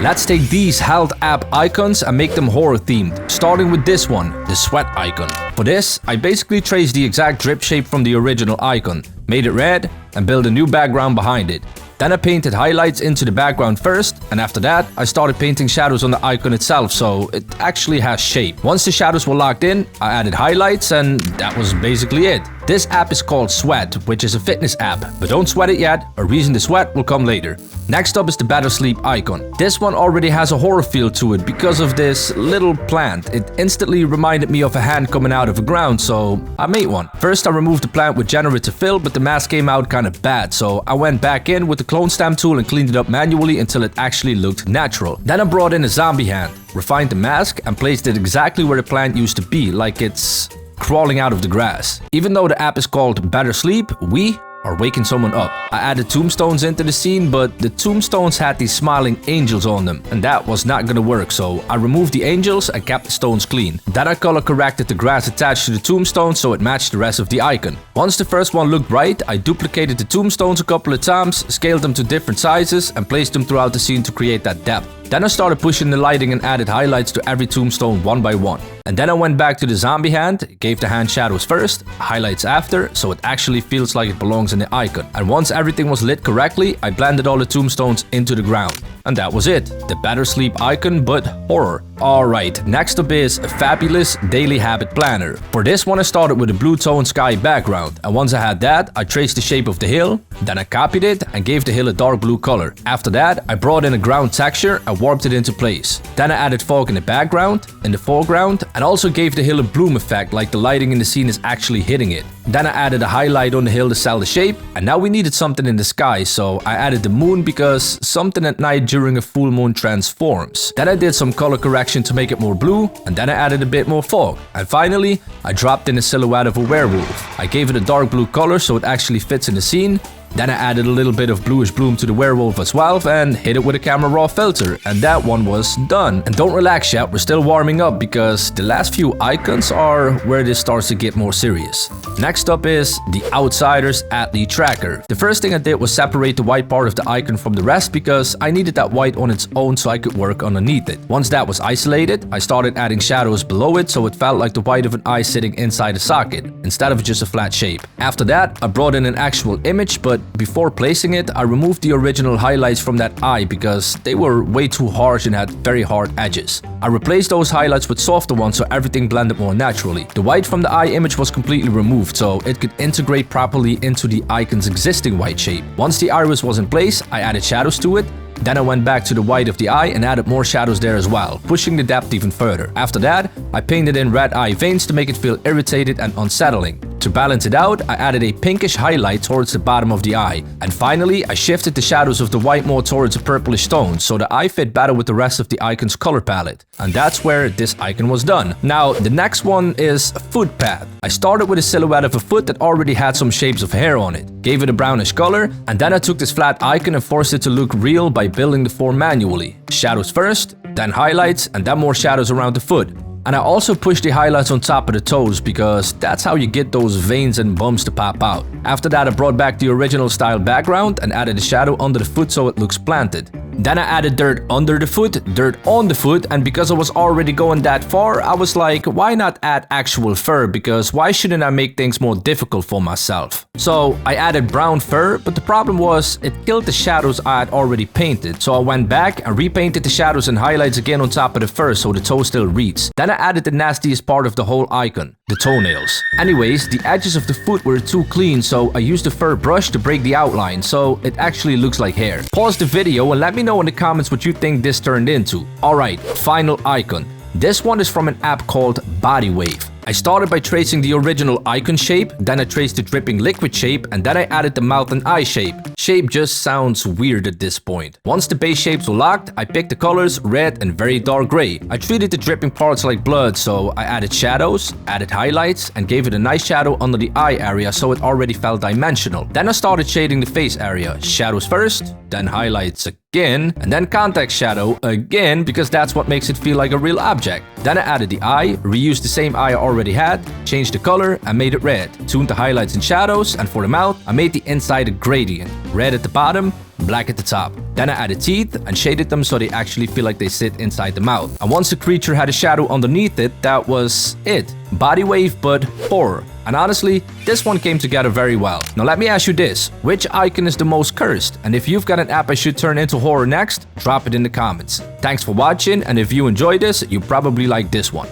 Let's take these health app icons and make them horror themed, starting with this one, the sweat icon. For this, I basically traced the exact drip shape from the original icon, made it red, and built a new background behind it. Then I painted highlights into the background first, and after that, I started painting shadows on the icon itself, so it actually has shape. Once the shadows were locked in, I added highlights, and that was basically it. This app is called Sweat, which is a fitness app, but don't sweat it yet, a reason to sweat will come later. Next up is the Better Sleep icon. This one already has a horror feel to it because of this little plant. It instantly reminded me of a hand coming out of the ground, so I made one. First I removed the plant with generative fill, but the mask came out kind of bad, so I went back in with the clone stamp tool and cleaned it up manually until it actually looked natural. Then I brought in a zombie hand, refined the mask, and placed it exactly where the plant used to be, like it's crawling out of the grass. Even though the app is called Better Sleep, we are waking someone up. I added tombstones into the scene, but the tombstones had these smiling angels on them, and that was not gonna work, so I removed the angels and kept the stones clean. Then I color corrected the grass attached to the tombstone so it matched the rest of the icon. Once the first one looked right, I duplicated the tombstones a couple of times, scaled them to different sizes, and placed them throughout the scene to create that depth. Then I started pushing the lighting and added highlights to every tombstone one by one. And then I went back to the zombie hand, gave the hand shadows first, highlights after, so it actually feels like it belongs in the icon. And once everything was lit correctly, I blended all the tombstones into the ground. And that was it, the Better Sleep icon, but horror. Alright, next up is a fabulous daily habit planner. For this one I started with a blue tone sky background, and once I had that, I traced the shape of the hill, then I copied it and gave the hill a dark blue color. After that, I brought in a ground texture and warped it into place. Then I added fog in the background, in the foreground, and also gave the hill a bloom effect like the lighting in the scene is actually hitting it. Then I added a highlight on the hill to sell the shape, and now we needed something in the sky, so I added the moon because something at night during a full moon transforms. Then I did some color correction to make it more blue, and then I added a bit more fog. And finally, I dropped in a silhouette of a werewolf. I gave it a dark blue color so it actually fits in the scene. Then I added a little bit of bluish bloom to the werewolf as well and hit it with a camera raw filter, and that one was done. And don't relax yet, we're still warming up because the last few icons are where this starts to get more serious. Next up is the Outsider's Athlete Tracker. The first thing I did was separate the white part of the icon from the rest because I needed that white on its own so I could work underneath it. Once that was isolated, I started adding shadows below it so it felt like the white of an eye sitting inside a socket, instead of just a flat shape. After that, I brought in an actual image, but before placing it, I removed the original highlights from that eye because they were way too harsh and had very hard edges. I replaced those highlights with softer ones so everything blended more naturally. The white from the eye image was completely removed so it could integrate properly into the icon's existing white shape. Once the iris was in place, I added shadows to it. Then I went back to the white of the eye and added more shadows there as well, pushing the depth even further. After that, I painted in red eye veins to make it feel irritated and unsettling. To balance it out, I added a pinkish highlight towards the bottom of the eye. And finally, I shifted the shadows of the white more towards a purplish tone, so the eye fit better with the rest of the icon's color palette. And that's where this icon was done. Now, the next one is a foot path. I started with a silhouette of a foot that already had some shapes of hair on it, gave it a brownish color, and then I took this flat icon and forced it to look real by building the form manually. Shadows first, then highlights, and then more shadows around the foot. And I also pushed the highlights on top of the toes because that's how you get those veins and bumps to pop out. After that, I brought back the original style background and added a shadow under the foot so it looks planted. Then I added dirt under the foot, dirt on the foot, and because I was already going that far, I was like, why not add actual fur, because why shouldn't I make things more difficult for myself? So I added brown fur, but the problem was it killed the shadows I had already painted, so I went back and repainted the shadows and highlights again on top of the fur so the toe still reads. Then I added the nastiest part of the whole icon, the toenails. Anyways, the edges of the foot were too clean, so I used a fur brush to break the outline, so it actually looks like hair. Pause the video and let me know in the comments what you think this turned into. Alright, final icon. This one is from an app called Body Wave. I started by tracing the original icon shape, then I traced the dripping liquid shape, and then I added the mouth and eye shape. Shape just sounds weird at this point. Once the base shapes were locked, I picked the colors red and very dark gray. I treated the dripping parts like blood, so I added shadows, added highlights, and gave it a nice shadow under the eye area so it already felt dimensional. Then I started shading the face area. Shadows first, then highlights again, and then contact shadow again because that's what makes it feel like a real object. Then I added the eye, reused the same eye I already had, changed the color and made it red, tuned the highlights and shadows, and for the mouth I made the inside a gradient, red at the bottom, black at the top. Then I added teeth and shaded them so they actually feel like they sit inside the mouth. And once the creature had a shadow underneath it, that was it. Body wave, but horror. And honestly, this one came together very well. Now let me ask you this, which icon is the most cursed? And if you've got an app I should turn into horror next, drop it in the comments. Thanks for watching, and if you enjoyed this, you probably like this one.